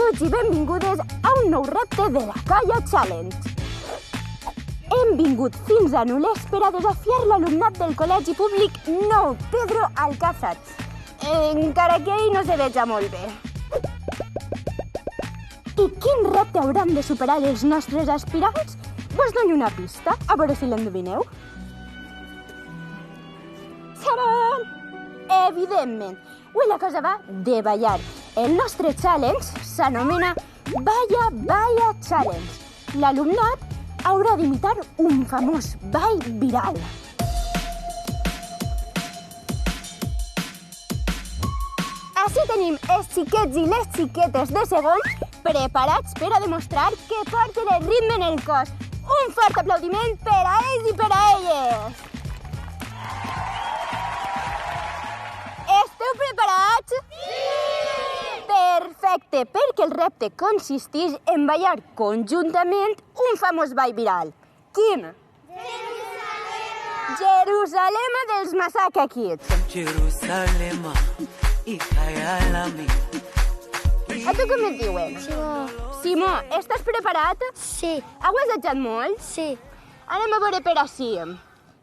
Benvinguts i benvingudes a un nou repte de la Colla Challenge. Hem vingut fins a Nules per a desafiar l'alumnat del Col·legi Públic Nou Pedro Alcázar, encara que ell no se veja molt bé. I quin repte hauran de superar els nostres aspirants? Vos dono una pista, a veure si l'endevineu. Tadam! Evidentment, avui la cosa va de ballar. El nostre challenge s'anomena Balla Balla Challenge. L'alumnat haurà d'imitar un famós ball viral. Així tenim els xiquets i les xiquetes de segon preparats per a demostrar que porten el ritme en el cos. Un fort aplaudiment per a ells i per a elles! Esteu preparats? Sí! Perfecte, perquè el repte consisteix en ballar conjuntament un famós ball viral. Quin? Jerusalema! Jerusalema dels Massacre Kids. Jerusalema, hija Alami. A tu com et diuen? Simó. Simó, estàs preparat? Sí. Heu assajat molt? Sí. Anem a veure per ací.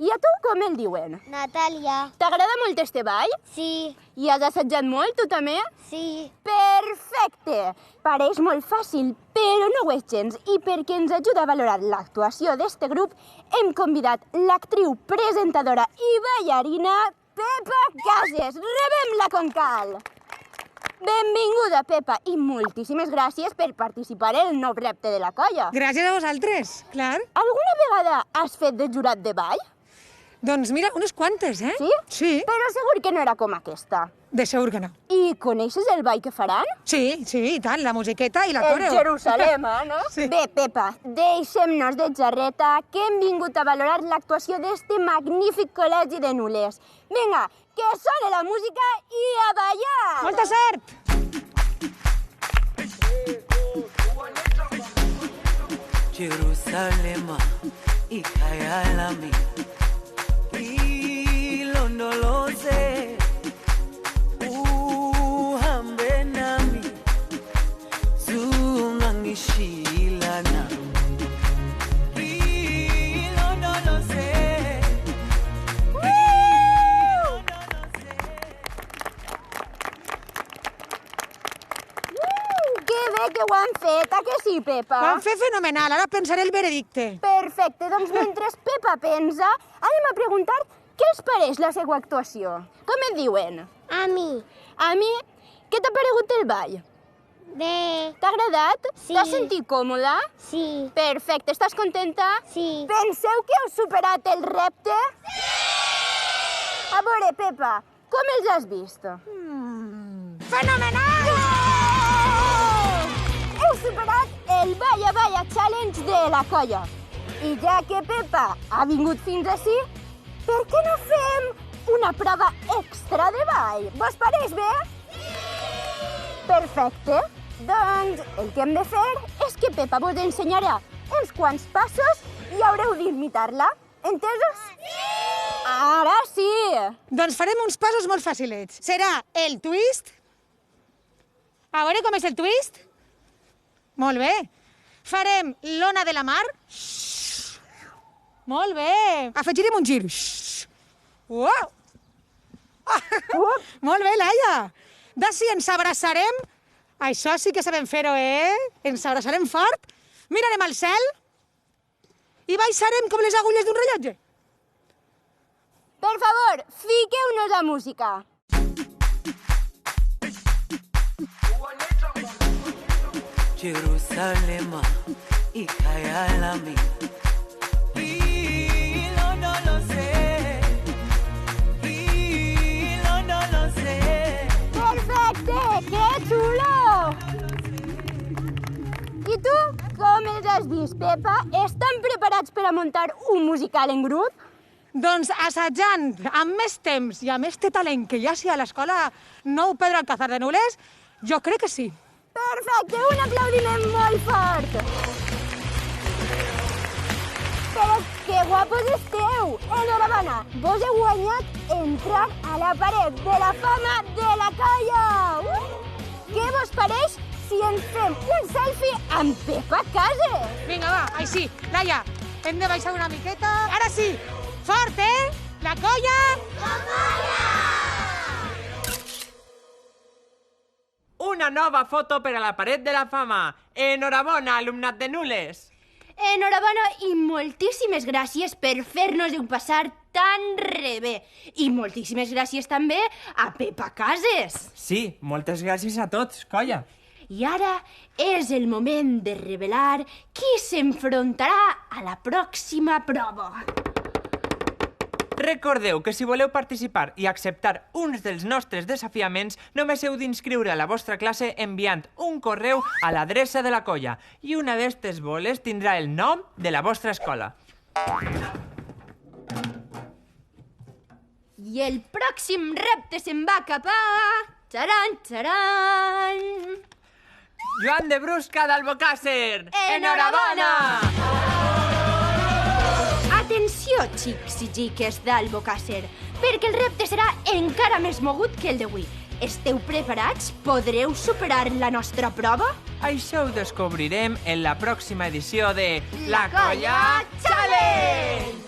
I a tu com el diuen? Natàlia. T'agrada molt este ball? Sí. I has assajat molt, tu també? Sí. Perfecte! Pareix molt fàcil, però no ho és gens. I perquè ens ajuda a valorar l'actuació d'este grup, hem convidat l'actriu, presentadora i ballarina Pepa Cases. Rebem-la com cal! Benvinguda, Pepa, i moltíssimes gràcies per participar en el nou repte de la colla. Gràcies a vosaltres, clar. Alguna vegada has fet de jurat de ball? Doncs mira, unes quantes, eh? Sí? Sí, Però segur que no era com aquesta. de segur que no. I coneixes el ball que faran? Sí, i tant, la musiqueta i la El coreo. Jerusalema, no? Sí. Bé, Pepa, deixem-nos de xarreta, que hem vingut a valorar l'actuació d'este magnífic col·legi de Nules. Vinga, que soni la música i a ballar! Molta sort! Jerusalema, hija Alami. Hilo no lo sé. Uhambe nami. Zungangishilana. Hilo no lo sé. Que bé que ho han fet, a que sí, Pepa? Ho vam fer fenomenal, ara pensaré el veredicte. Perfecte, doncs mentre Pepa pensa, anem a preguntar què els pareix la seva actuació. Com et diuen? A mi. A mi, què t'ha paregut el ball? Bé. T'ha agradat? Sí. T'has sentit còmoda? Sí. Perfecte, estàs contenta? Sí. Penseu que heu superat el repte? A veure, Pepa, com els has vist? Fenomenal! Heu superat el Balla Balla Challenge de la colla. I ja que Pepa ha vingut fins ací, per què no fem una prova extra de ball? Vos pareix bé? Perfecte. Doncs el que hem de fer és que Pepa vos ensenyarà uns quants passos i haureu d'imitar-la. Entesos? Sí! Ara sí! Doncs farem uns passos molt facilets. Serà el twist. A veure com és el twist. Molt bé. Farem l'ona de la mar. Molt bé. Afegirem un gir. Uau! Molt bé, Laia. D'ací ens abraçarem. Això sí que sabem fer-ho, eh? Ens abraçarem fort, mirarem al cel i baixarem com les agulles d'un rellotge. Per favor, fiqueu-nos la música. Jerusalema, hija Alami. Hilo no lo sé. Hilo no lo sé. Perfecte, que xulo! I tu, com els has vist, Pepa? Estan preparats per a muntar un musical en grup? Doncs assajant amb més temps i amb este talent que hi ha a l'escola Nou Pedro Alcázar de Nules, jo crec que sí. Perfecte, un aplaudiment molt fort! Però que guapos esteu! Enhorabona, vos heu guanyat entrar a la paret de la fama de la colla! Què vos pareix si ens fem un selfie amb Pepa Cases? Vinga, va, així. Laia, hem de baixar una miqueta. Ara sí, fort, eh? La colla! Una nova foto per a la paret de la fama. Enhorabona, alumnat de Nules. Enhorabona i moltíssimes gràcies per fer-nos-ho passar tan re bé. I moltíssimes gràcies també a Pepa Cases. Sí, moltes gràcies a tots, colla. I ara és el moment de revelar qui s'enfrontarà a la pròxima prova. Recordeu que si voleu participar i acceptar uns dels nostres desafiaments, només heu d'inscriure a la vostra classe enviant un correu a l'adreça de la colla i una d'estes boles tindrà el nom de la vostra escola. I el pròxim repte se'n va cap a... Txaran, txaran! Joan de Brusca d'Albocàsser! Enhorabona! Atenció, xics i xiques d'Albocàsser, perquè el repte serà encara més mogut que el d'avui. Esteu preparats? Podreu superar la nostra prova? Això ho descobrirem en la pròxima edició de La Colla Challenge!